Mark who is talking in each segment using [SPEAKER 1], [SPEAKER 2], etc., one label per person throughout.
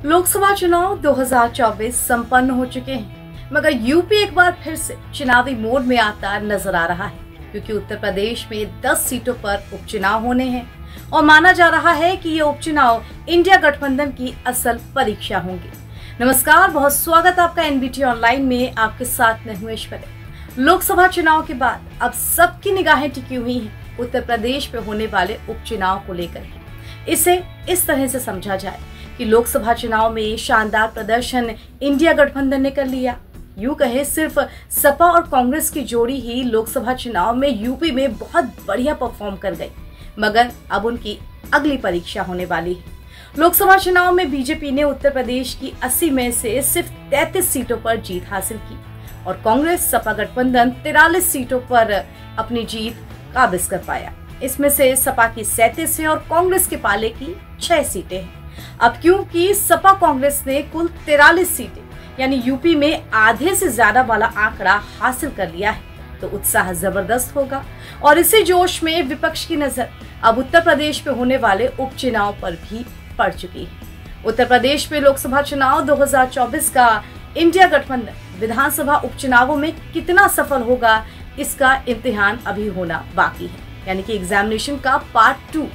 [SPEAKER 1] लोकसभा चुनाव 2024 संपन्न हो चुके हैं, मगर यूपी एक बार फिर से चुनावी मोड में आता नजर आ रहा है, क्योंकि उत्तर प्रदेश में 10 सीटों पर उपचुनाव होने हैं और माना जा रहा है कि ये उपचुनाव इंडिया गठबंधन की असल परीक्षा होंगे। नमस्कार, बहुत स्वागत आपका एनबीटी ऑनलाइन में। आपके साथ मैं हूं ऐश्वर्या। लोकसभा चुनाव के बाद अब सबकी निगाहें टिकी हुई हैं उत्तर प्रदेश में होने वाले उपचुनाव को लेकर। इसे इस तरह से समझा जाए कि लोकसभा चुनाव में शानदार प्रदर्शन इंडिया गठबंधन ने कर लिया। यूं कहे सिर्फ सपा और कांग्रेस की जोड़ी ही लोकसभा चुनाव में यूपी में बहुत बढ़िया परफॉर्म कर गई, मगर अब उनकी अगली परीक्षा होने वाली है। लोकसभा चुनाव में बीजेपी ने उत्तर प्रदेश की 80 में से सिर्फ 33 सीटों पर जीत हासिल की और कांग्रेस सपा गठबंधन 43 सीटों पर अपनी जीत काबिज कर पाया। इसमें से सपा की 37 है और कांग्रेस के पाले की 6 सीटें हैं। अब क्योंकि सपा कांग्रेस ने कुल 43 सीटें यानी यूपी में आधे से ज्यादा वाला आंकड़ा हासिल कर लिया है, तो उत्साह जबरदस्त होगा। और इसी जोश में विपक्ष की नजर अब उत्तर प्रदेश में होने वाले उपचुनाव पर भी पड़ चुकी है। उत्तर प्रदेश में लोकसभा चुनाव 2024 का इंडिया गठबंधन विधानसभा उपचुनावों में कितना सफल होगा, इसका इम्तिहान अभी होना बाकी है, यानी कि एग्जामिनेशन का पार्ट 2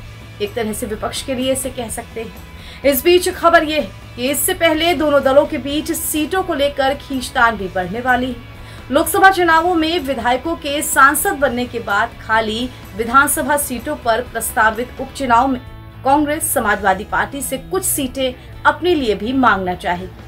[SPEAKER 1] एक तरह से विपक्ष के लिए इसे कह सकते हैं। इस बीच खबर यह है कि इससे पहले दोनों दलों के बीच सीटों को लेकर खींचतान भी बढ़ने वाली है। लोकसभा चुनावों में विधायकों के सांसद बनने के बाद खाली विधानसभा सीटों पर प्रस्तावित उपचुनाव में कांग्रेस समाजवादी पार्टी से कुछ सीटें अपने लिए भी मांगना चाहेगी।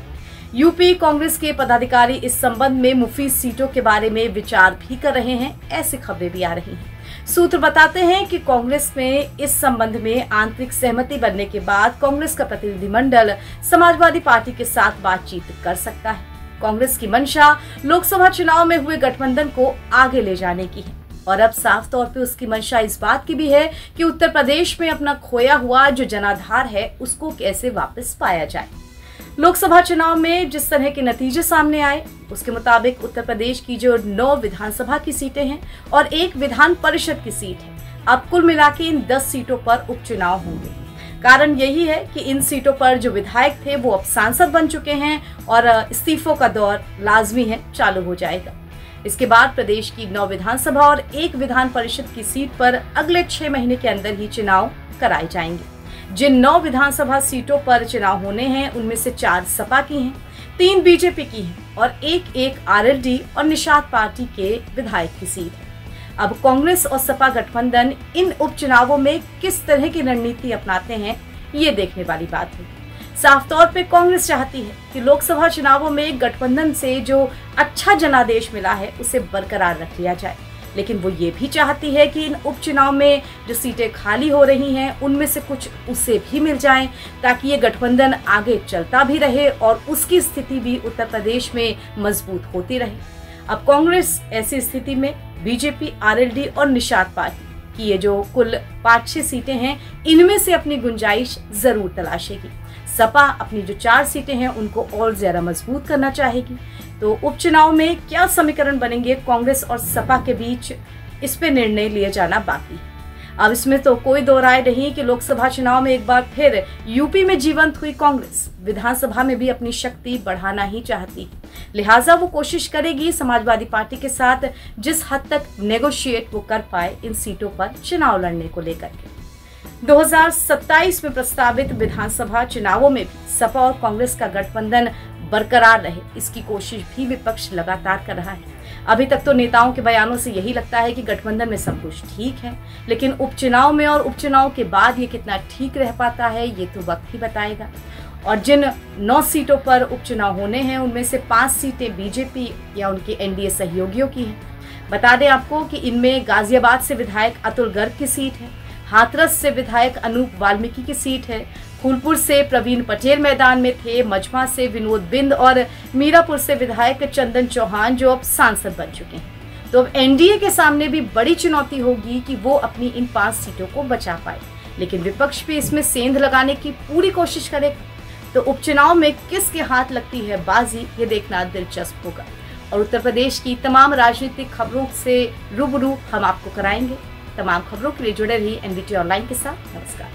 [SPEAKER 1] यूपी कांग्रेस के पदाधिकारी इस संबंध में मुफीद सीटों के बारे में विचार भी कर रहे हैं, ऐसी खबरें भी आ रही हैं। सूत्र बताते हैं कि कांग्रेस में इस संबंध में आंतरिक सहमति बनने के बाद कांग्रेस का प्रतिनिधिमंडल समाजवादी पार्टी के साथ बातचीत कर सकता है। कांग्रेस की मंशा लोकसभा चुनाव में हुए गठबंधन को आगे ले जाने की है और अब साफ तौर पे उसकी मंशा इस बात की भी है कि उत्तर प्रदेश में अपना खोया हुआ जो जनाधार है उसको कैसे वापस पाया जाए। लोकसभा चुनाव में जिस तरह के नतीजे सामने आए उसके मुताबिक उत्तर प्रदेश की जो 9 विधानसभा की सीटें हैं और 1 विधान परिषद की सीट है, अब कुल मिला के इन 10 सीटों पर उपचुनाव होंगे। कारण यही है कि इन सीटों पर जो विधायक थे वो अब सांसद बन चुके हैं और इस्तीफों का दौर लाजमी है, चालू हो जाएगा। इसके बाद प्रदेश की 9 विधानसभा और 1 विधान परिषद की सीट पर अगले 6 महीने के अंदर ही चुनाव कराए जाएंगे। जिन 9 विधानसभा सीटों पर चुनाव होने हैं उनमें से 4 सपा की हैं, 3 बीजेपी की हैं और एक आरएलडी और निषाद पार्टी के विधायक की सीट है। अब कांग्रेस और सपा गठबंधन इन उपचुनावों में किस तरह की रणनीति अपनाते हैं, ये देखने वाली बात है। साफ तौर पे कांग्रेस चाहती है कि लोकसभा चुनावों में गठबंधन से जो अच्छा जनादेश मिला है उसे बरकरार रख लिया जाए, लेकिन वो ये भी चाहती है कि इन उपचुनाव में जो सीटें खाली हो रही हैं उनमें से कुछ उसे भी मिल जाएं, ताकि ये गठबंधन आगे चलता भी रहे और उसकी स्थिति भी उत्तर प्रदेश में मजबूत होती रहे। अब कांग्रेस ऐसी स्थिति में बीजेपी, आरएलडी और निषाद पार्टी की ये जो कुल 5-6 सीटें हैं इनमें से अपनी गुंजाइश जरूर तलाशेगी। सपा अपनी जो 4 सीटें हैं उनको और ज्यादा मजबूत करना चाहेगी। तो उपचुनाव में क्या समीकरण बनेंगे कांग्रेस और सपा के बीच, इस पे निर्णय लिए जाना बाकी है। अब इसमें तो कोई दो राय नहीं कि लोकसभा चुनाव में एक बार फिर यूपी में जीवंत हुई कांग्रेस विधानसभा में भी अपनी शक्ति बढ़ाना ही चाहती है, लिहाजा वो कोशिश करेगी समाजवादी पार्टी के साथ जिस हद तक नेगोशिएट वो कर पाए इन सीटों पर चुनाव लड़ने को लेकर के। 2027 में प्रस्तावित विधानसभा चुनावों में भी सपा और कांग्रेस का गठबंधन बरकरार रहे, इसकी कोशिश भी विपक्ष लगातार कर रहा है। अभी तक तो नेताओं के बयानों से यही लगता है कि गठबंधन में सब कुछ ठीक है, लेकिन उपचुनाव में और उपचुनाव के बाद ये कितना ठीक रह पाता है ये तो वक्त ही बताएगा। और जिन 9 सीटों पर उपचुनाव होने हैं उनमें से 5 सीटें बीजेपी या उनके एनडीए सहयोगियों की हैं। बता दें आपको कि इनमें गाजियाबाद से विधायक अतुल गर्ग की सीट है, हाथरस से विधायक अनूप वाल्मीकि की सीट है, फूलपुर से प्रवीण पटेल मैदान में थे, मजमा से विनोद बिंद और मीरापुर से विधायक चंदन चौहान जो अब सांसद बन चुके हैं। तो अब एनडीए के सामने भी बड़ी चुनौती होगी कि वो अपनी इन 5 सीटों को बचा पाए, लेकिन विपक्ष भी इसमें सेंध लगाने की पूरी कोशिश करेगा। तो उपचुनाव में किसके हाथ लगती है बाजी, ये देखना दिलचस्प होगा और उत्तर प्रदेश की तमाम राजनीतिक खबरों से रूबरू हम आपको कराएंगे। तमाम खबरों के लिए जुड़े रहिए एनबीटी ऑनलाइन के साथ। नमस्कार।